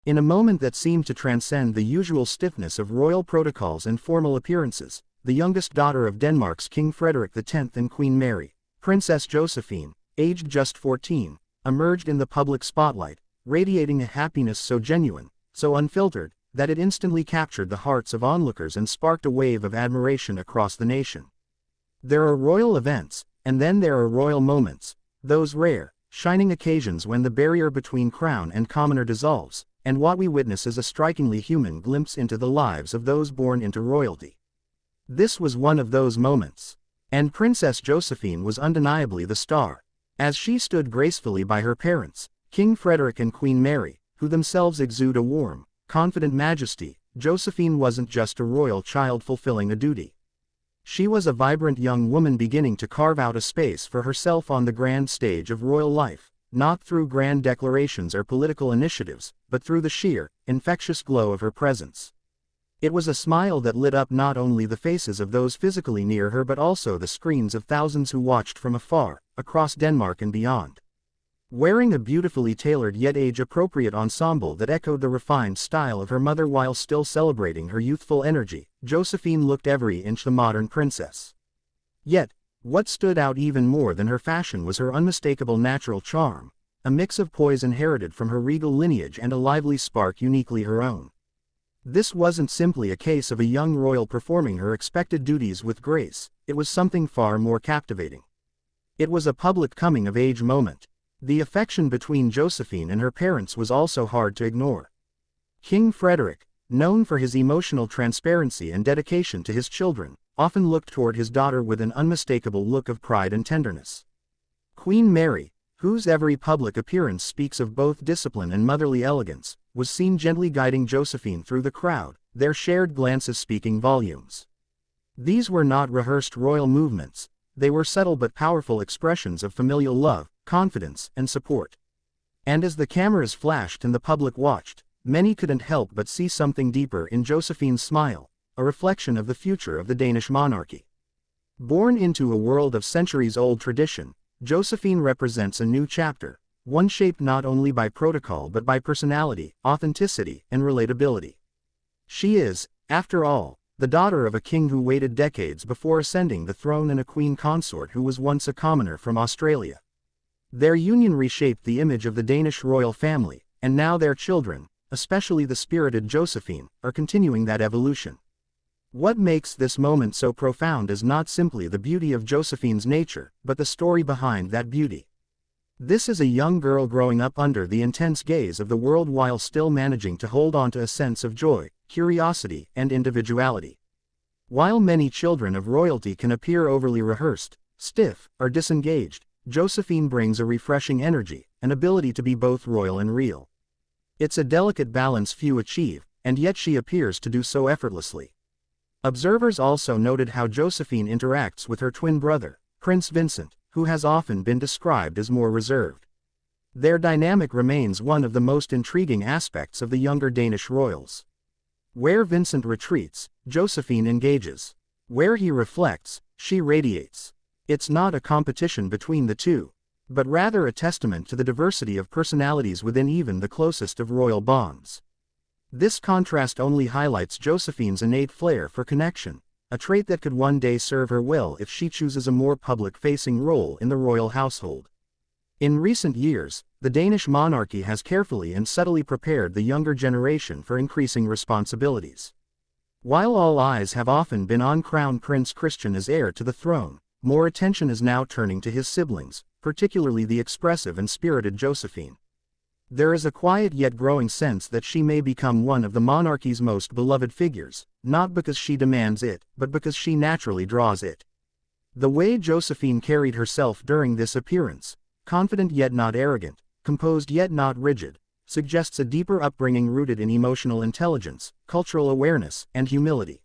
In a moment that seemed to transcend the usual stiffness of royal protocols and formal appearances, the youngest daughter of Denmark's King Frederik X and Queen Mary, Princess Josephine, aged just 14, emerged in the public spotlight, radiating a happiness so genuine, so unfiltered, that it instantly captured the hearts of onlookers and sparked a wave of admiration across the nation. There are royal events, and then there are royal moments, those rare, shining occasions when the barrier between crown and commoner dissolves, and what we witness is a strikingly human glimpse into the lives of those born into royalty. This was one of those moments. And Princess Josephine was undeniably the star. As she stood gracefully by her parents, King Frederik and Queen Mary, who themselves exude a warm, confident majesty, Josephine wasn't just a royal child fulfilling a duty. She was a vibrant young woman beginning to carve out a space for herself on the grand stage of royal life, not through grand declarations or political initiatives, but through the sheer, infectious glow of her presence. It was a smile that lit up not only the faces of those physically near her but also the screens of thousands who watched from afar, across Denmark and beyond. Wearing a beautifully tailored yet age-appropriate ensemble that echoed the refined style of her mother while still celebrating her youthful energy, Josephine looked every inch the modern princess. Yet, what stood out even more than her fashion was her unmistakable natural charm, a mix of poise inherited from her regal lineage and a lively spark uniquely her own. This wasn't simply a case of a young royal performing her expected duties with grace, it was something far more captivating. It was a public coming-of-age moment. The affection between Josephine and her parents was also hard to ignore. King Frederik, known for his emotional transparency and dedication to his children, often looked toward his daughter with an unmistakable look of pride and tenderness. Queen Mary, whose every public appearance speaks of both discipline and motherly elegance, was seen gently guiding Josephine through the crowd, their shared glances speaking volumes. These were not rehearsed royal movements, they were subtle but powerful expressions of familial love, confidence, and support. And as the cameras flashed and the public watched, many couldn't help but see something deeper in Josephine's smile, a reflection of the future of the Danish monarchy. Born into a world of centuries-old tradition, Josephine represents a new chapter, one shaped not only by protocol but by personality, authenticity, and relatability. She is, after all, the daughter of a king who waited decades before ascending the throne and a queen consort who was once a commoner from Australia. Their union reshaped the image of the Danish royal family, and now their children, especially the spirited Josephine, are continuing that evolution. What makes this moment so profound is not simply the beauty of Josephine's nature, but the story behind that beauty. This is a young girl growing up under the intense gaze of the world while still managing to hold on to a sense of joy, curiosity, and individuality. While many children of royalty can appear overly rehearsed, stiff, or disengaged, Josephine brings a refreshing energy, an ability to be both royal and real. It's a delicate balance few achieve, and yet she appears to do so effortlessly. Observers also noted how Josephine interacts with her twin brother, Prince Vincent, who has often been described as more reserved. Their dynamic remains one of the most intriguing aspects of the younger Danish royals. Where Vincent retreats, Josephine engages. Where he reflects, she radiates. It's not a competition between the two, but rather a testament to the diversity of personalities within even the closest of royal bonds. This contrast only highlights Josephine's innate flair for connection, a trait that could one day serve her well if she chooses a more public-facing role in the royal household. In recent years, the Danish monarchy has carefully and subtly prepared the younger generation for increasing responsibilities. While all eyes have often been on Crown Prince Christian as heir to the throne, more attention is now turning to his siblings, particularly the expressive and spirited Josephine. There is a quiet yet growing sense that she may become one of the monarchy's most beloved figures, not because she demands it, but because she naturally draws it. The way Josephine carried herself during this appearance, confident yet not arrogant, composed yet not rigid, suggests a deeper upbringing rooted in emotional intelligence, cultural awareness, and humility.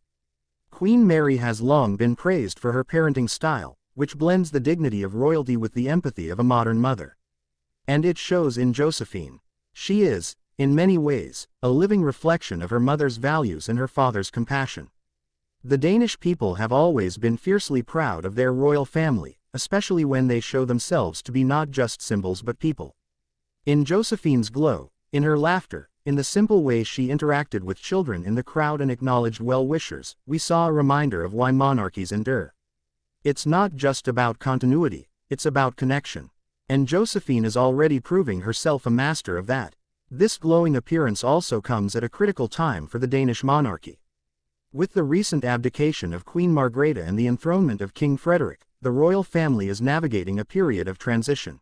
Queen Mary has long been praised for her parenting style, which blends the dignity of royalty with the empathy of a modern mother. And it shows in Josephine. She is, in many ways, a living reflection of her mother's values and her father's compassion. The Danish people have always been fiercely proud of their royal family, especially when they show themselves to be not just symbols but people. In Josephine's glow, in her laughter, In the simple way she interacted with children in the crowd and acknowledged well-wishers, we saw a reminder of why monarchies endure. It's not just about continuity, it's about connection. And Josephine is already proving herself a master of that. This glowing appearance also comes at a critical time for the Danish monarchy. With the recent abdication of Queen Margrethe and the enthronement of King Frederik, the royal family is navigating a period of transition.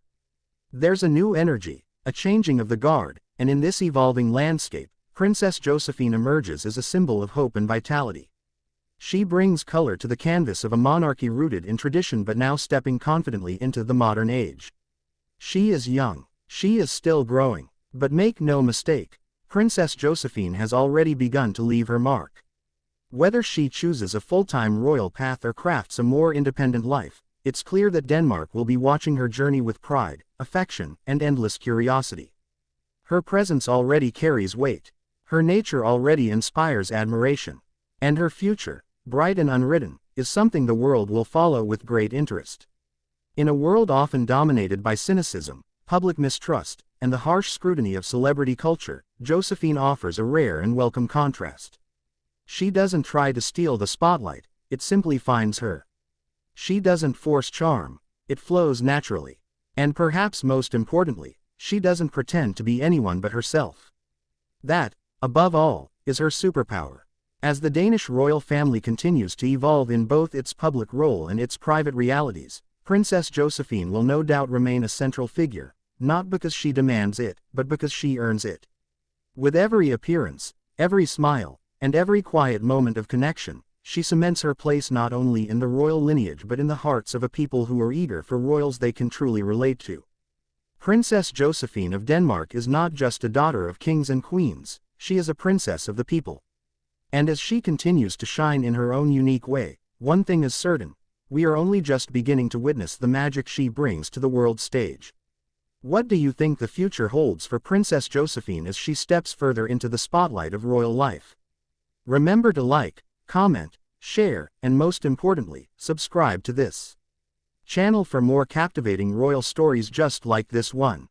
There's a new energy, a changing of the guard, and in this evolving landscape, Princess Josephine emerges as a symbol of hope and vitality. She brings color to the canvas of a monarchy rooted in tradition but now stepping confidently into the modern age. She is young, she is still growing, but make no mistake, Princess Josephine has already begun to leave her mark. Whether she chooses a full-time royal path or crafts a more independent life, it's clear that Denmark will be watching her journey with pride, affection, and endless curiosity. Her presence already carries weight. Her nature already inspires admiration. And her future, bright and unwritten, is something the world will follow with great interest. In a world often dominated by cynicism, public mistrust, and the harsh scrutiny of celebrity culture, Josephine offers a rare and welcome contrast. She doesn't try to steal the spotlight, it simply finds her. She doesn't force charm, it flows naturally. And perhaps most importantly, she doesn't pretend to be anyone but herself. That, above all, is her superpower. As the Danish royal family continues to evolve in both its public role and its private realities, Princess Josephine will no doubt remain a central figure, not because she demands it, but because she earns it. With every appearance, every smile, and every quiet moment of connection, she cements her place not only in the royal lineage but in the hearts of a people who are eager for royals they can truly relate to. Princess Josephine of Denmark is not just a daughter of kings and queens, she is a princess of the people. And as she continues to shine in her own unique way, one thing is certain, we are only just beginning to witness the magic she brings to the world stage. What do you think the future holds for Princess Josephine as she steps further into the spotlight of royal life? Remember to like, comment, share, and most importantly, subscribe to this channel for more captivating royal stories just like this one.